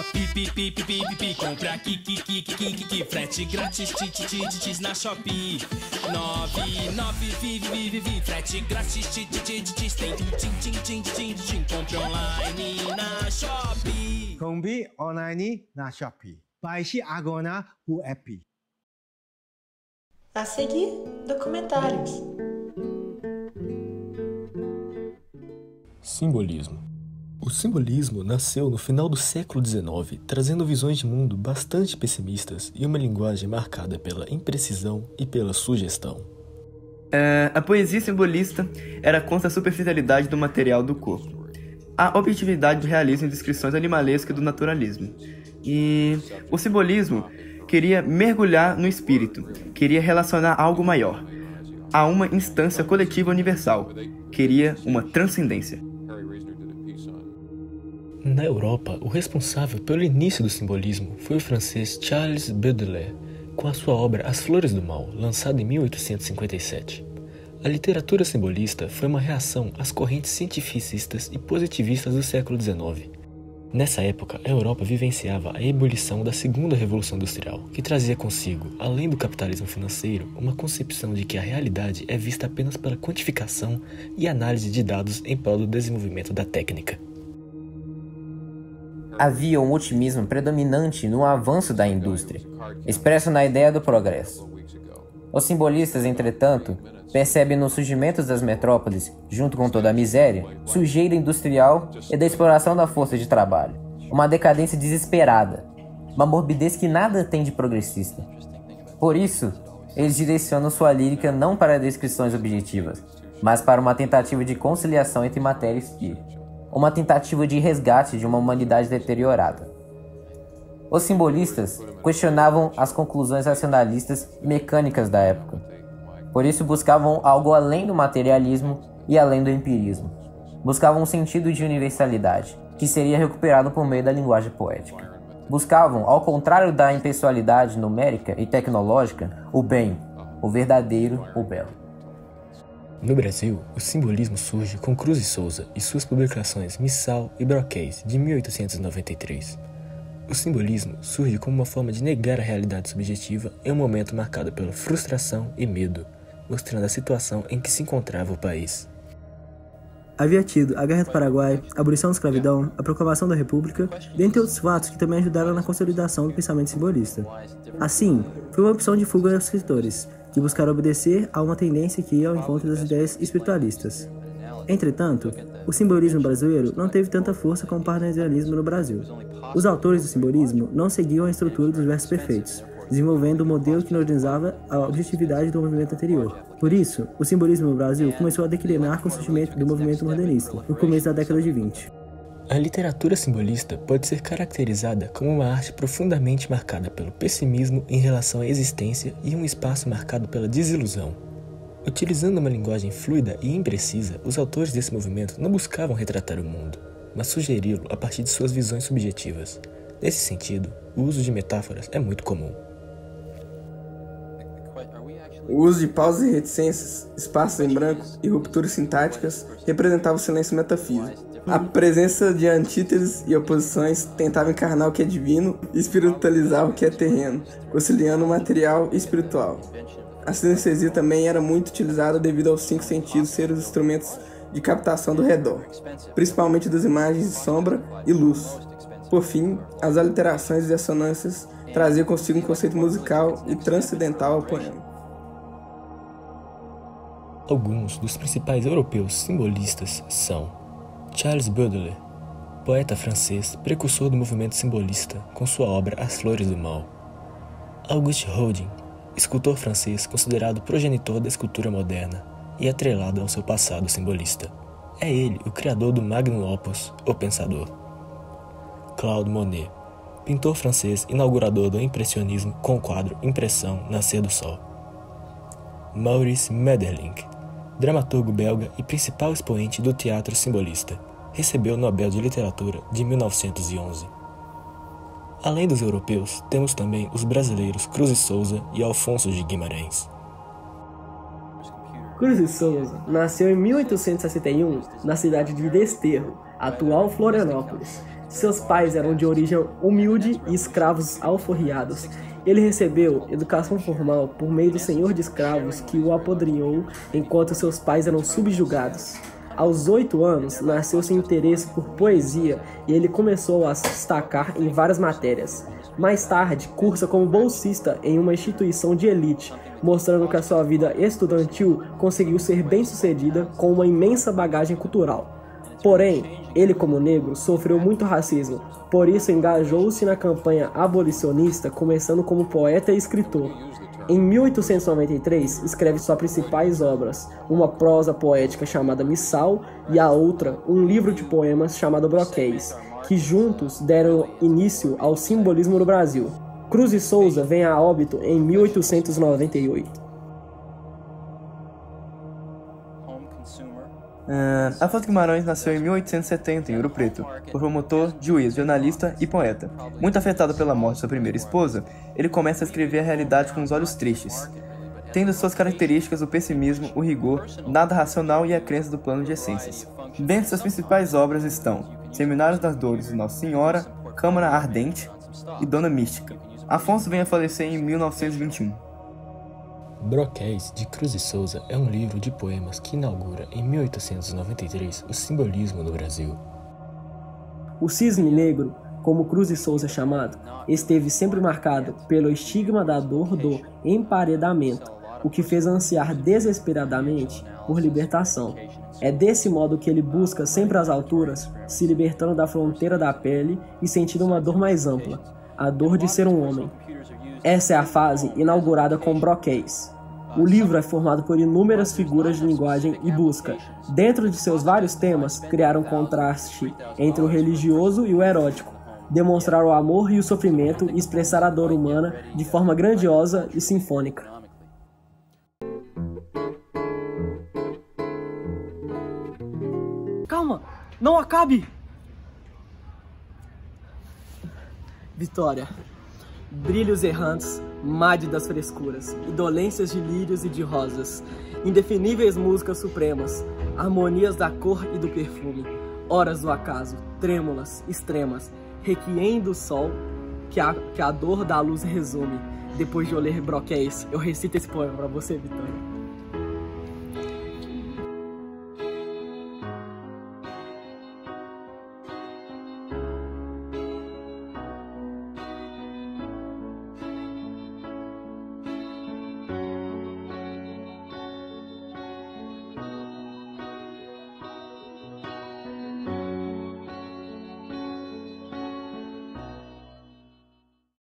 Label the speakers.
Speaker 1: Shopee, pi, compra aqui, frete grátis, na Shopee. 99, frete grátis, tem compre online na Shopee.
Speaker 2: Compre online na Shopee. Baixe agora o app.
Speaker 3: A seguir, documentários.
Speaker 4: Simbolismo. O simbolismo nasceu no final do século XIX, trazendo visões de mundo bastante pessimistas e uma linguagem marcada pela imprecisão e pela sugestão.
Speaker 5: A poesia simbolista era contra a superficialidade do material do corpo, a objetividade do realismo e descrições animalescas do naturalismo. E o simbolismo queria mergulhar no espírito, queria relacionar algo maior, a uma instância coletiva universal, queria uma transcendência.
Speaker 4: Na Europa, o responsável pelo início do simbolismo foi o francês Charles Baudelaire, com a sua obra As Flores do Mal, lançada em 1857. A literatura simbolista foi uma reação às correntes cientificistas e positivistas do século XIX. Nessa época, a Europa vivenciava a ebulição da Segunda Revolução Industrial, que trazia consigo, além do capitalismo financeiro, uma concepção de que a realidade é vista apenas pela quantificação e análise de dados em prol do desenvolvimento da técnica.
Speaker 6: Havia um otimismo predominante no avanço da indústria, expresso na ideia do progresso. Os simbolistas, entretanto, percebem nos surgimentos das metrópoles, junto com toda a miséria, sujeira industrial e da exploração da força de trabalho, uma decadência desesperada, uma morbidez que nada tem de progressista. Por isso, eles direcionam sua lírica não para descrições objetivas, mas para uma tentativa de conciliação entre matéria e espírito, uma tentativa de resgate de uma humanidade deteriorada. Os simbolistas questionavam as conclusões racionalistas e mecânicas da época. Por isso buscavam algo além do materialismo e além do empirismo. Buscavam um sentido de universalidade, que seria recuperado por meio da linguagem poética. Buscavam, ao contrário da impessoalidade numérica e tecnológica, o bem, o verdadeiro, o belo.
Speaker 4: No Brasil, o simbolismo surge com Cruz e Souza e suas publicações Missal e Broquês, de 1893. O simbolismo surge como uma forma de negar a realidade subjetiva em um momento marcado pela frustração e medo, mostrando a situação em que se encontrava o país.
Speaker 7: Havia tido a Guerra do Paraguai, a abolição da escravidão, a proclamação da República, dentre outros fatos que também ajudaram na consolidação do pensamento simbolista. Assim, foi uma opção de fuga aos escritores, que buscaram obedecer a uma tendência que ia ao encontro das ideias espiritualistas. Entretanto, o simbolismo brasileiro não teve tanta força como o parnasianismo no Brasil. Os autores do simbolismo não seguiam a estrutura dos versos perfeitos, desenvolvendo um modelo que organizava a objetividade do movimento anterior. Por isso, o simbolismo no Brasil começou a declinar com o surgimento do movimento modernista, no começo da década de 20.
Speaker 4: A literatura simbolista pode ser caracterizada como uma arte profundamente marcada pelo pessimismo em relação à existência e um espaço marcado pela desilusão. Utilizando uma linguagem fluida e imprecisa, os autores desse movimento não buscavam retratar o mundo, mas sugeri-lo a partir de suas visões subjetivas. Nesse sentido, o uso de metáforas é muito comum.
Speaker 8: O uso de pausas e reticências, espaços em branco e rupturas sintáticas representava o silêncio metafísico. A presença de antíteses e oposições tentava encarnar o que é divino e espiritualizar o que é terreno, conciliando o material e espiritual. A sinestesia também era muito utilizada devido aos 5 sentidos serem os instrumentos de captação do redor, principalmente das imagens de sombra e luz. Por fim, as aliterações e assonâncias traziam consigo um conceito musical e transcendental ao poema.
Speaker 4: Alguns dos principais europeus simbolistas são Charles Baudelaire, poeta francês, precursor do movimento simbolista, com sua obra As Flores do Mal. Auguste Rodin, escultor francês considerado progenitor da escultura moderna e atrelado ao seu passado simbolista. É ele o criador do magnum opus, O Pensador. Claude Monet, pintor francês inaugurador do impressionismo com o quadro Impressão Nascer do Sol. Maurice Maeterlinck, dramaturgo belga e principal expoente do teatro simbolista, recebeu o Nobel de Literatura de 1911. Além dos europeus, temos também os brasileiros Cruz e Souza e Alfonso de Guimarães.
Speaker 7: Cruz e Souza nasceu em 1861 na cidade de Desterro, atual Florianópolis. Seus pais eram de origem humilde e escravos alforriados. Ele recebeu educação formal por meio do senhor de escravos que o apodrinhou enquanto seus pais eram subjugados. Aos 8 anos, nasceu seu interesse por poesia e ele começou a se destacar em várias matérias. Mais tarde, cursa como bolsista em uma instituição de elite, mostrando que a sua vida estudantil conseguiu ser bem-sucedida com uma imensa bagagem cultural. Porém, ele como negro sofreu muito racismo, por isso engajou-se na campanha abolicionista, começando como poeta e escritor. Em 1893, escreve suas principais obras, uma prosa poética chamada Missal e a outra, um livro de poemas chamado Broquéis, que juntos deram início ao simbolismo no Brasil. Cruz de Souza vem a óbito em 1898.
Speaker 5: Afonso Guimarães nasceu em 1870 em Ouro Preto, por promotor, juiz, jornalista e poeta. Muito afetado pela morte de sua primeira esposa, ele começa a escrever a realidade com os olhos tristes, tendo suas características o pessimismo, o rigor, nada racional e a crença do plano de essências. Dentre suas principais obras estão Seminários das Dores de Nossa Senhora, Câmara Ardente e Dona Mística. Afonso vem a falecer em 1921.
Speaker 4: Broquéis, de Cruz de Souza, é um livro de poemas que inaugura, em 1893, o simbolismo no Brasil.
Speaker 7: O cisne negro, como Cruz de Souza é chamado, esteve sempre marcado pelo estigma da dor do emparedamento, o que fez ansiar desesperadamente por libertação. É desse modo que ele busca sempre as alturas, se libertando da fronteira da pele e sentindo uma dor mais ampla, a dor de ser um homem. Essa é a fase inaugurada com Broquéis. O livro é formado por inúmeras figuras de linguagem e busca, dentro de seus vários temas, criar um contraste entre o religioso e o erótico, demonstrar o amor e o sofrimento e expressar a dor humana de forma grandiosa e sinfônica. Calma! Não acabe! Vitória. Brilhos errantes, made das frescuras, indolências de lírios e de rosas, indefiníveis músicas supremas, harmonias da cor e do perfume, horas do acaso, trêmulas, extremas, requiem do sol, que a dor da luz resume. Depois de eu ler Broquéis, eu recito esse poema pra você, Vitória.